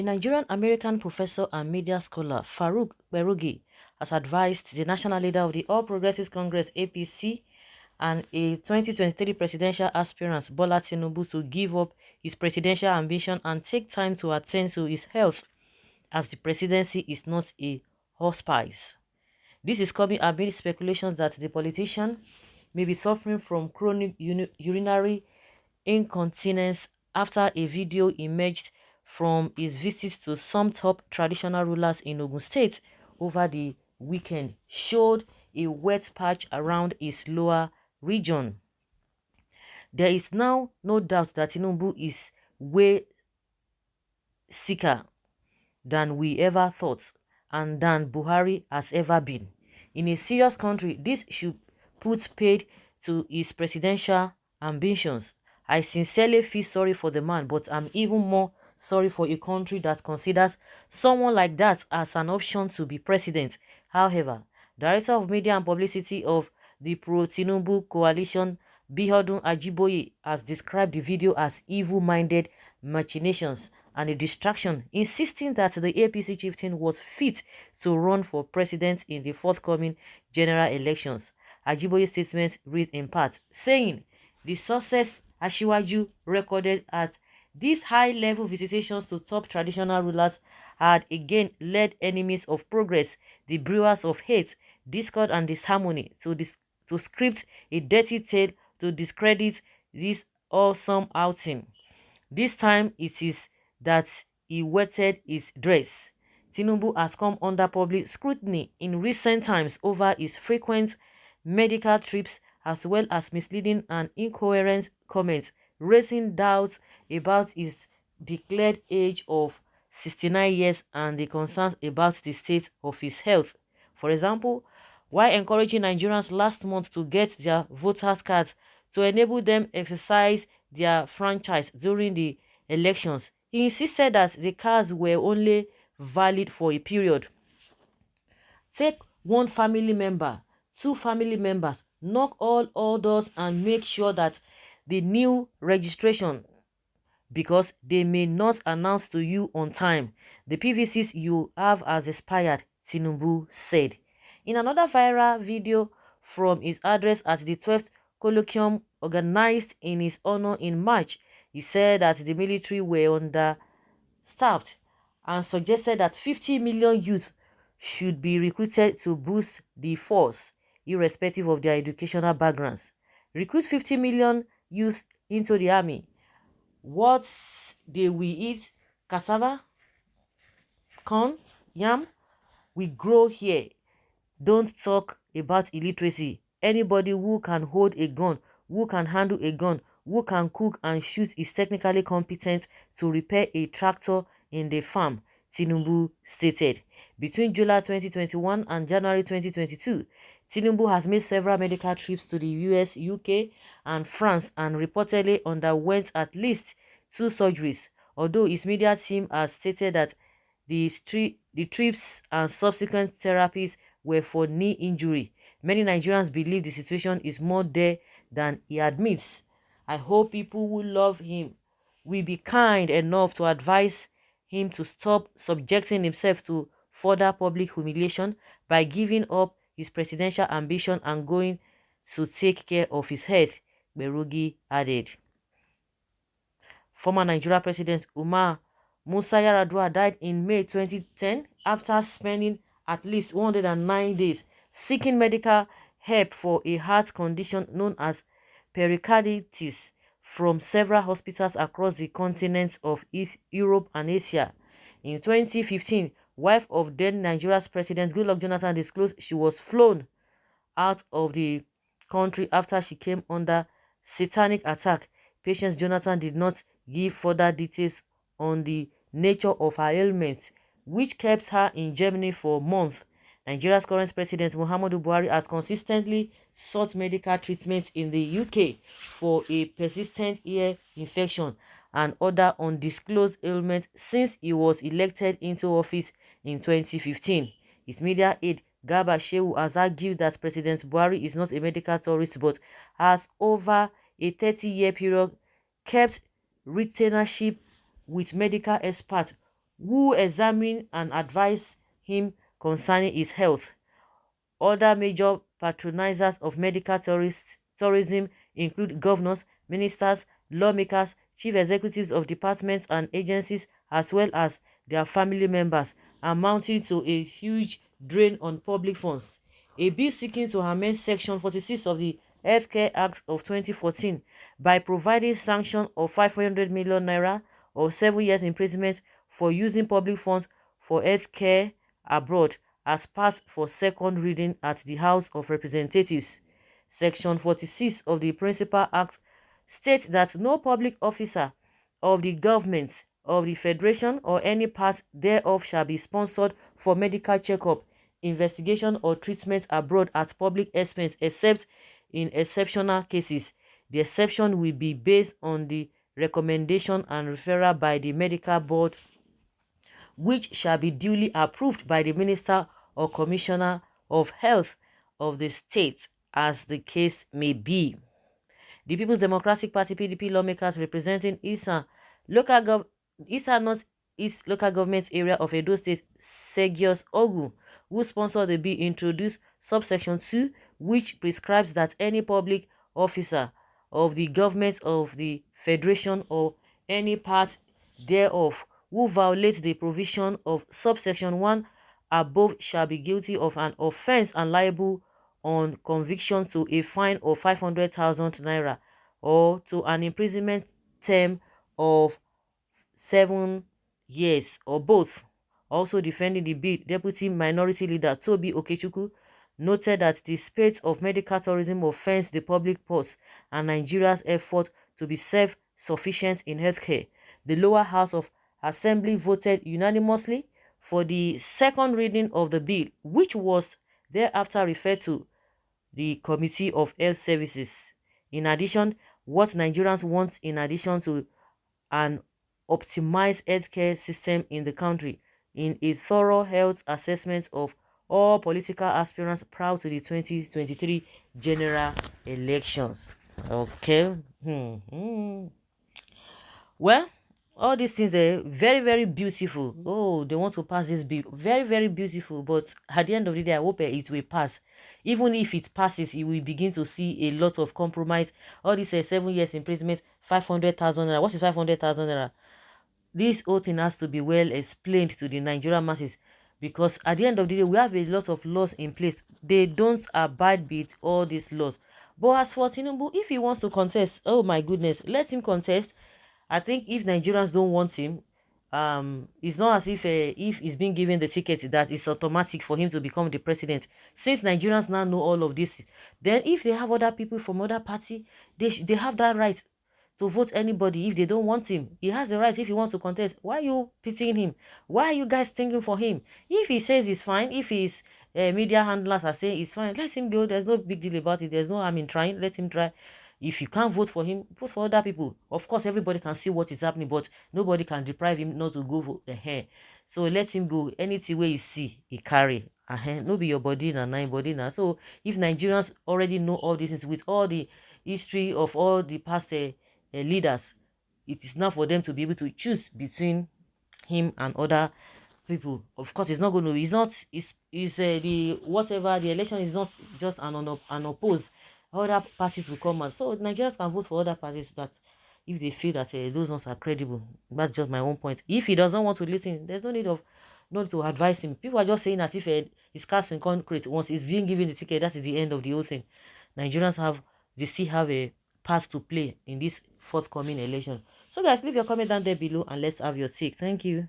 Nigerian-American professor and media scholar Farouk Berugi has advised the national leader of the All Progressives Congress (APC) and a 2023 presidential aspirant Bola Tinubu to give up his presidential ambition and take time to attend to his health, as the presidency is not a hospice. This is coming amid speculations that the politician may be suffering from chronic urinary incontinence after a video emerged from his visits to some top traditional rulers in Ogun State over the weekend showed a wet patch around his lower region. There is now no doubt that Tinubu is way sicker than we ever thought and than Buhari has ever been. In a serious country, this should put paid to his presidential ambitions. I sincerely feel sorry for the man, but I'm even more sorry for a country that considers someone like that as an option to be president. However, Director of Media and Publicity of the Pro-Tinubu Coalition, Bihodun Ajiboye, has described the video as evil-minded machinations and a distraction, insisting that the APC chieftain was fit to run for president in the forthcoming general elections. Ajiboye's statement read in part, saying, "The success Asiwaju recorded at these high-level visitations to top traditional rulers had again led enemies of progress, the brewers of hate, discord and disharmony, to script a dirty tale to discredit this awesome outing. This time it is that he wetted his dress." Tinubu has come under public scrutiny in recent times over his frequent medical trips as well as misleading and incoherent comments, raising doubts about his declared age of 69 years and the concerns about the state of his health. For example, while encouraging Nigerians last month to get their voters' cards to enable them exercise their franchise during the elections, he insisted that the cards were only valid for a period. Take one family member, two family members, knock all doors and make sure that the new registration, because they may not announce to you on time. The PVCs you have has expired, Tinubu said. In another viral video from his address at the 12th colloquium organized in his honor in March, he said that the military were understaffed and suggested that 50 million youth should be recruited to boost the force, irrespective of their educational backgrounds. Recruit 50 million youth into the army. What they will eat? Cassava? Corn? Yam? We grow here. Don't talk about illiteracy. Anybody who can hold a gun, who can handle a gun, who can cook and shoot is technically competent to repair a tractor in the farm, Tinubu stated. Between July 2021 and January 2022, Tinubu has made several medical trips to the US, UK, and France and reportedly underwent at least 2 surgeries, although his media team has stated that the trips and subsequent therapies were for knee injury. Many Nigerians believe the situation is more there than he admits. I hope people who love him will be kind enough to advise him to stop subjecting himself to further public humiliation by giving up his presidential ambition and going to take care of his health, Berugi added. Former Nigeria President Umar Musa Yar'Adua died in May 2010 after spending at least 109 days seeking medical help for a heart condition known as pericarditis from several hospitals across the continents of Europe and Asia. In 2015, wife of then Nigeria's President Goodluck Jonathan disclosed she was flown out of the country after she came under satanic attack. Patience Jonathan did not give further details on the nature of her ailments, which kept her in Germany for months. Nigeria's current president, Muhammadu Buhari, has consistently sought medical treatment in the UK for a persistent ear infection and other undisclosed ailments since he was elected into office in 2015. His media aide, Garba Shehu, has argued that President Buhari is not a medical tourist but has, over a 30-year period, kept retainership with medical experts who examine and advise him concerning his health. Other major patronizers of medical tourism include governors, ministers, lawmakers, chief executives of departments and agencies, as well as their family members, amounting to a huge drain on public funds. A bill seeking to amend Section 46 of the Healthcare Act of 2014 by providing sanction of 500 million naira or 7 years imprisonment for using public funds for healthcare abroad has passed for second reading at the House of Representatives. Section 46 of the Principal Act states that no public officer of the government of the Federation or any part thereof shall be sponsored for medical checkup, investigation or treatment abroad at public expense except in exceptional cases. The exception will be based on the recommendation and referral by the medical board, which shall be duly approved by the Minister or Commissioner of Health of the state, as the case may be. The People's Democratic Party (PDP) lawmakers representing Eastern North East local government area of Edo State, Segios Ogu, who sponsored the bill, introduced subsection 2, which prescribes that any public officer of the government of the Federation or any part thereof who violates the provision of subsection 1 above shall be guilty of an offense and liable on conviction to a fine of 500,000 naira or to an imprisonment term of 7 years or both. Also defending the bill, Deputy Minority Leader Toby Okechukwu noted that the spate of medical tourism offends the public purse and Nigeria's effort to be self-sufficient in healthcare. The lower house of Assembly voted unanimously for the second reading of the bill, which was thereafter referred to the Committee of Health Services. In addition, what Nigerians want in addition to an optimized healthcare system in the country, in a thorough health assessment of all political aspirants prior to the 2023 general elections. Okay. Well, all these things are very, very beautiful. Oh, they want to pass this bill. Very, very beautiful. But at the end of the day, I hope it will pass. Even if it passes, you will begin to see a lot of compromise. All these 7 years imprisonment, 500,000 naira. What is 500,000 naira? This whole thing has to be well explained to the Nigerian masses, because at the end of the day, we have a lot of laws in place. They don't abide with all these laws. But as for Tinubu, if he wants to contest, oh my goodness, let him contest. I think if Nigerians don't want him, it's not as if he's been given the ticket that it's automatic for him to become the president. Since Nigerians now know all of this, then if they have other people from other party, they have that right to vote anybody if they don't want him. He has the right if he wants to contest. Why are you pitying him? Why are you guys thinking for him? If he says he's fine, if his media handlers are saying it's fine, let him go. There's no big deal about it. There's no harm in trying. Let him try. If you can't vote for him, vote for other people. Of course, everybody can see what is happening, but nobody can deprive him not to go for the hair. So let him go. Anything where you see, he carry. No be your body na nine body na. So if Nigerians already know all these things with all the history of all the past leaders, it is now for them to be able to choose between him and other people. Of course, it's not going to. It's not. It's the whatever the election is not just an opposed. Other parties will come out, so Nigerians can vote for other parties that if they feel that those ones are credible. That's just my own point. If he doesn't want to listen, there's no need of not to advise him. People are just saying as if it's cast in concrete. Once it's being given the ticket, that is the end of the whole thing. Nigerians they still have a part to play in this forthcoming election. So guys, leave your comment down there below and let's have your take. Thank you.